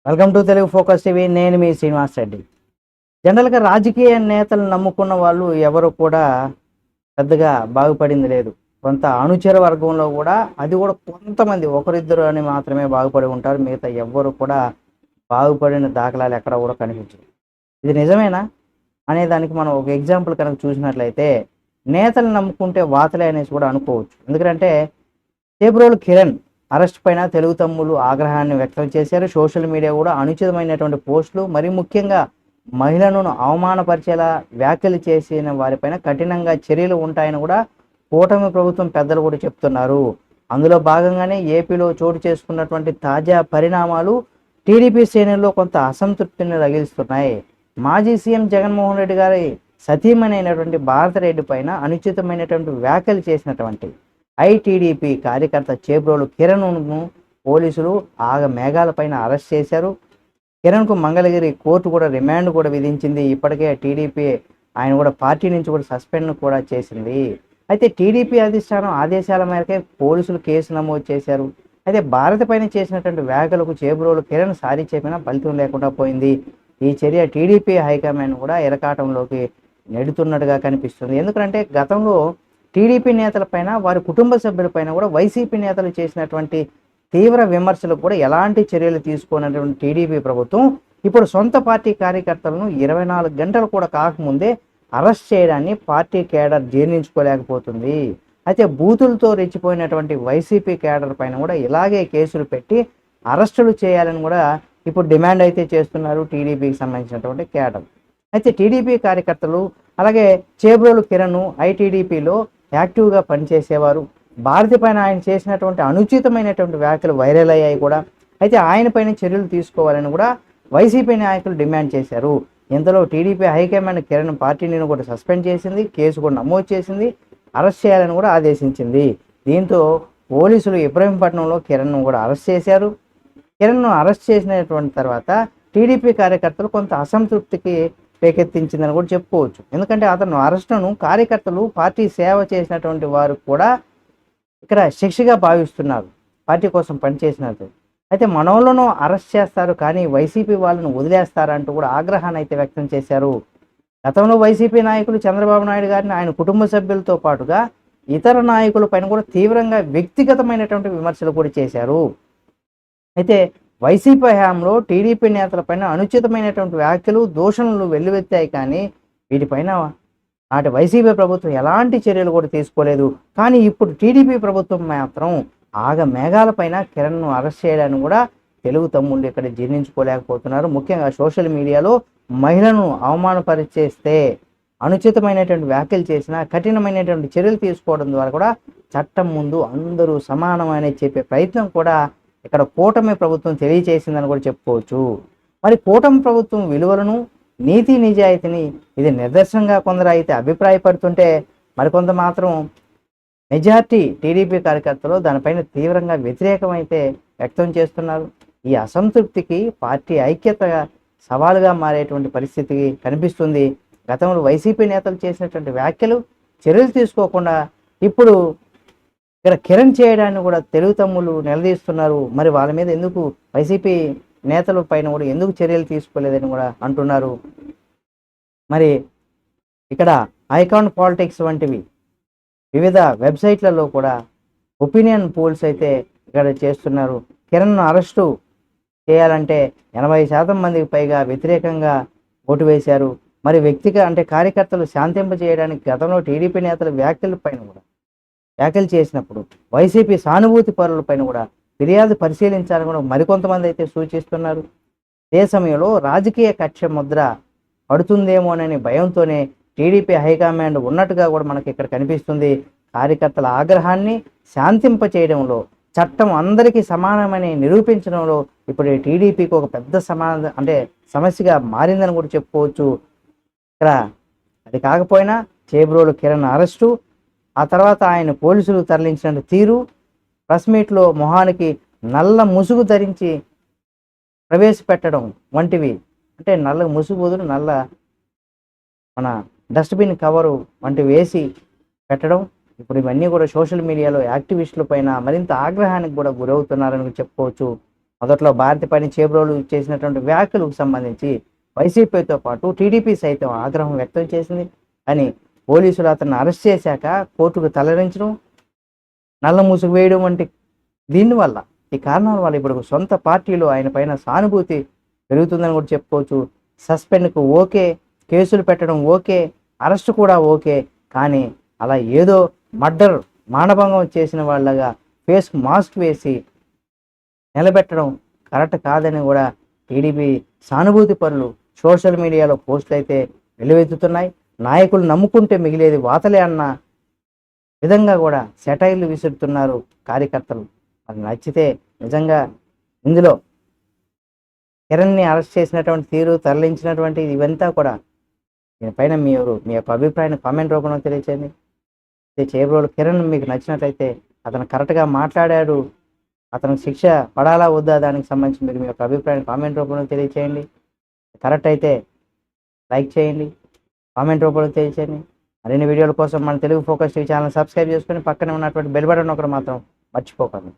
Welcome to Telugu focus TV. నేను మీ శ్రీనివాస్ రెడ్డి. జనరల్గా రాజకీయ నేతలు నమ్ముకున్న వాళ్ళు ఎవరు కూడా పెద్దగా బాగుపడింది లేదు. కొంత అనుచర వర్గంలో కూడా అది కూడా కొంతమంది ఒకరిద్దరు అని మాత్రమే బాగుపడి ఉంటారు. మిగతా ఎవ్వరు కూడా బాగుపడిన దాఖలాలు ఎక్కడ కూడా కనిపించవు. ఇది నిజమేనా అనే దానికి మనం ఒక ఎగ్జాంపుల్ కనుక చూసినట్లయితే, నేతలు నమ్ముకుంటే వాతలే అనేసి కూడా అనుకోవచ్చు. ఎందుకంటే చేబ్రోలు కిరణ్ అరెస్ట్ పైన తెలుగు తమ్ముళ్ళు ఆగ్రహాన్ని వ్యక్తం చేశారు. సోషల్ మీడియా కూడా అనుచితమైనటువంటి పోస్టులు, మరి ముఖ్యంగా మహిళలను అవమానపరిచేలా వ్యాఖ్యలు చేసిన వారిపైన కఠినంగా చర్యలు ఉంటాయని కూడా కూటమి ప్రభుత్వం పెద్దలు కూడా చెప్తున్నారు. అందులో భాగంగానే ఏపీలో చోటు చేసుకున్నటువంటి తాజా పరిణామాలు టీడీపీ శ్రేణుల్లో కొంత అసంతృప్తిని రగిలిస్తున్నాయి. మాజీ సీఎం జగన్మోహన్ రెడ్డి గారి సతీమణి అయినటువంటి భారతరెడ్డి పైన అనుచితమైనటువంటి వ్యాఖ్యలు చేసినటువంటి ఐటీడీపీ కార్యకర్త చేబ్రోలు కిరణ్ను పోలీసులు మేఘాలపైన అరెస్ట్ చేశారు. కిరణ్కు మంగళగిరి కోర్టు కూడా రిమాండ్ కూడా విధించింది. ఇప్పటికే టీడీపీ ఆయన కూడా పార్టీ నుంచి కూడా సస్పెండ్ కూడా చేసింది. అయితే టీడీపీ అధిష్టానం ఆదేశాల మేరకే పోలీసులు కేసు నమోదు చేశారు. అయితే భారత పైన చేసినటువంటి వ్యాఖ్యలకు చేబ్రోలు కిరణ్ సారీ చెప్పినా ఫలితం లేకుండా పోయింది. ఈ చర్య టీడీపీ హైకమాండ్ కూడా ఇరకాటంలోకి నెడుతున్నట్టుగా కనిపిస్తుంది. ఎందుకంటే గతంలో టీడీపీ నేతలపైన, వారి కుటుంబ సభ్యులపైన కూడా వైసీపీ నేతలు చేసినటువంటి తీవ్ర విమర్శలకు కూడా ఎలాంటి చర్యలు తీసుకున్నటువంటి టీడీపీ ప్రభుత్వం ఇప్పుడు సొంత పార్టీ కార్యకర్తలను 24 గంటలు కూడా కాకముందే అరెస్ట్ చేయడాన్ని పార్టీ కేడర్ జీర్ణించుకోలేకపోతుంది. అయితే బూతులతో రెచ్చిపోయినటువంటి వైసీపీ కేడర్ పైన కూడా ఇలాగే కేసులు పెట్టి అరెస్టులు చేయాలని కూడా ఇప్పుడు డిమాండ్ అయితే చేస్తున్నారు టీడీపీకి సంబంధించినటువంటి కేడర్. అయితే టీడీపీ కార్యకర్తలు అలాగే చేబ్రోలు కిరణ్ ఐటీడీపీలో యాక్టివ్గా పనిచేసేవారు. భారతి పైన ఆయన చేసినటువంటి అనుచితమైనటువంటి వ్యాఖ్యలు వైరల్ అయ్యాయి కూడా. అయితే ఆయన పైన చర్యలు తీసుకోవాలని కూడా వైసీపీ నాయకులు డిమాండ్ చేశారు. ఇంతలో టీడీపీ హైకమాండ్ కిరణ్ పార్టీని కూడా సస్పెండ్ చేసింది, కేసు కూడా నమోదు చేసింది, అరెస్ట్ చేయాలని కూడా ఆదేశించింది. దీంతో పోలీసులు ఇబ్రహీంపట్నంలో కిరణ్ను కూడా అరెస్ట్ చేశారు. కిరణ్ను అరెస్ట్ చేసినటువంటి తర్వాత టీడీపీ కార్యకర్తలు కొంత అసంతృప్తికి రేకెత్తించిందని కూడా చెప్పుకోవచ్చు. ఎందుకంటే అతను అరెస్టును కార్యకర్తలు పార్టీ సేవ చేసినటువంటి వారు కూడా ఇక్కడ శిక్షగా భావిస్తున్నారు, పార్టీ కోసం పనిచేసినట్టు. అయితే మనోళ్ళను అరెస్ట్ చేస్తారు కానీ వైసీపీ వాళ్ళను వదిలేస్తారంటూ కూడా ఆగ్రహాన్ని అయితే వ్యక్తం చేశారు. గతంలో వైసీపీ నాయకులు చంద్రబాబు నాయుడు గారిని ఆయన కుటుంబ సభ్యులతో పాటుగా ఇతర నాయకుల పైన కూడా తీవ్రంగా వ్యక్తిగతమైనటువంటి విమర్శలు కూడా చేశారు. అయితే వైసీపీ హయాంలో టీడీపీ నేతలపైన అనుచితమైనటువంటి వ్యాఖ్యలు, దూషణలు వెల్లువెత్తాయి కానీ వీటిపైన నాటి వైసీపీ ప్రభుత్వం ఎలాంటి చర్యలు కూడా తీసుకోలేదు. కానీ ఇప్పుడు టీడీపీ ప్రభుత్వం మాత్రం మేఘాలపైన కిరణ్ను అరెస్ట్ చేయడాన్ని కూడా తెలుగు తమ్ముళ్ళు ఇక్కడ జీర్ణించుకోలేకపోతున్నారు. ముఖ్యంగా సోషల్ మీడియాలో మహిళను అవమానపరిచేస్తే, అనుచితమైనటువంటి వ్యాఖ్యలు చేసిన కఠినమైనటువంటి చర్యలు తీసుకోవడం ద్వారా కూడా చట్టం ముందు అందరూ సమానమని చెప్పే ప్రయత్నం కూడా ఇక్కడ కూటమి ప్రభుత్వం తెలియజేసిందని కూడా చెప్పుకోవచ్చు. మరి కూటమి ప్రభుత్వం విలువలను, నీతి నిజాయితీని ఇది నిదర్శనంగా కొందరు అయితే అభిప్రాయపడుతుంటే, మరికొంత మాత్రం మెజార్టీ టీడీపీ కార్యకర్తలు దానిపైన తీవ్రంగా వ్యతిరేకమైతే వ్యక్తం చేస్తున్నారు. ఈ అసంతృప్తికి పార్టీ ఐక్యత సవాలుగా మారేటువంటి పరిస్థితి కనిపిస్తుంది. గతంలో వైసీపీ నేతలు చేసినటువంటి వ్యాఖ్యలు, చర్యలు తీసుకోకుండా ఇప్పుడు ఇక్కడ కిరణ్ చేయడాన్ని కూడా తెలుగు తమ్ముళ్ళు నిలదీస్తున్నారు. మరి వాళ్ళ మీద ఎందుకు వైసీపీ నేతల పైన కూడా ఎందుకు చర్యలు తీసుకోలేదని కూడా అంటున్నారు. మరి ఇక్కడ ఐకాన్ పాలిటిక్స్ వంటివి వివిధ వెబ్సైట్లలో కూడా ఒపీనియన్ పోల్స్ అయితే ఇక్కడ చేస్తున్నారు. కిరణ్ అరెస్టు చేయాలంటే 80% మందికి పైగా వ్యతిరేకంగా ఓటు వేశారు. మరి కార్యకర్తలు శాంతింప చేయడానికి గతంలో టీడీపీ నేతల వ్యాఖ్యలు చేసినప్పుడు వైసీపీ సానుభూతి పరుల పైన కూడా ఫిర్యాదు పరిశీలించాలని కూడా మరికొంతమంది అయితే సూచిస్తున్నారు. అదే సమయంలో రాజకీయ కక్ష ముద్ర పడుతుందేమోనని భయంతోనే టీడీపీ హైకమాండ్ ఉన్నట్టుగా కూడా మనకి ఇక్కడ కనిపిస్తుంది. కార్యకర్తల ఆగ్రహాన్ని శాంతింప చేయడంలో, చట్టం అందరికీ సమానమని నిరూపించడంలో ఇప్పుడు టీడీపీకి ఒక పెద్ద సమస్యగా మారిందని కూడా చెప్పుకోవచ్చు. ఇక్కడ అది కాకపోయినా చేబ్రోలు కిరణ్ అరెస్టు, ఆ తర్వాత ఆయన పోలీసులు తరలించిన తీరు, ప్రెస్ మీట్లో మొహానికి నల్ల ముసుగు ధరించి ప్రవేశపెట్టడం వంటివి, అంటే నల్ల ముసుగు బదులు నల్ల మన డస్ట్బిన్ కవరు వంటివి వేసి పెట్టడం, ఇప్పుడు ఇవన్నీ కూడా సోషల్ మీడియాలో యాక్టివిస్టుల పైన మరింత ఆగ్రహానికి కూడా గురవుతున్నారని చెప్పుకోవచ్చు. మొదట్లో భారతి పైన చేబ్రోలు చేసినటువంటి వ్యాఖ్యలకు సంబంధించి వైసీపీతో పాటు టీడీపీ సైతం ఆగ్రహం వ్యక్తం చేసింది. అని పోలీసులు అతన్ని అరెస్ట్ చేశాక కోర్టుకు తరలించడం, నల్ల ముసుగు వేయడం వంటి దీనివల్ల ఈ కారణాల వల్ల ఇప్పుడు సొంత పార్టీలో ఆయన పైన సానుభూతి పెరుగుతుందని కూడా చెప్పుకోవచ్చు. సస్పెండ్కు ఓకే, కేసులు పెట్టడం ఓకే, అరెస్ట్ కూడా ఓకే. కానీ అలా ఏదో మర్డర్ మానభంగం చేసిన వాళ్ళగా ఫేస్ మాస్క్ వేసి నిలబెట్టడం కరెక్ట్ కాదని కూడా టీడీపీ సానుభూతి పరులు సోషల్ మీడియాలో పోస్టులు అయితే వెల్లువెత్తుతున్నాయి. నాయకులు నమ్ముకుంటే మిగిలేది వాతలే అన్న విధంగా కూడా సెటైర్లు విసురుతున్నారు కార్యకర్తలు. మరి నచ్చితే నిజంగా ఇందులో కిరణ్ని అరెస్ట్ చేసినటువంటి తీరు, తరలించినటువంటి ఇవంతా కూడా దీనిపైన మీ యొక్క అభిప్రాయాన్ని కామెంట్ రూపంలో తెలియచేయండి. చేబ్రోలు కిరణ్ మీకు నచ్చినట్లయితే అతను కరెక్ట్గా మాట్లాడాడు, అతనికి శిక్ష పడాలా వద్దా దానికి సంబంధించి మీరు మీ యొక్క అభిప్రాయాన్ని కామెంట్ రూపంలో తెలియచేయండి. కరెక్ట్ అయితే లైక్ చేయండి, కామెంట్ రూపంలో తెలియచేయండి. మరిన్ని వీడియోల కోసం మన Telugu focus TV channel subscribe చేసుకొని పక్కనే ఉన్నటువంటి బెల్ బటన్ ఒకటి మాత్రం మర్చిపోకండి.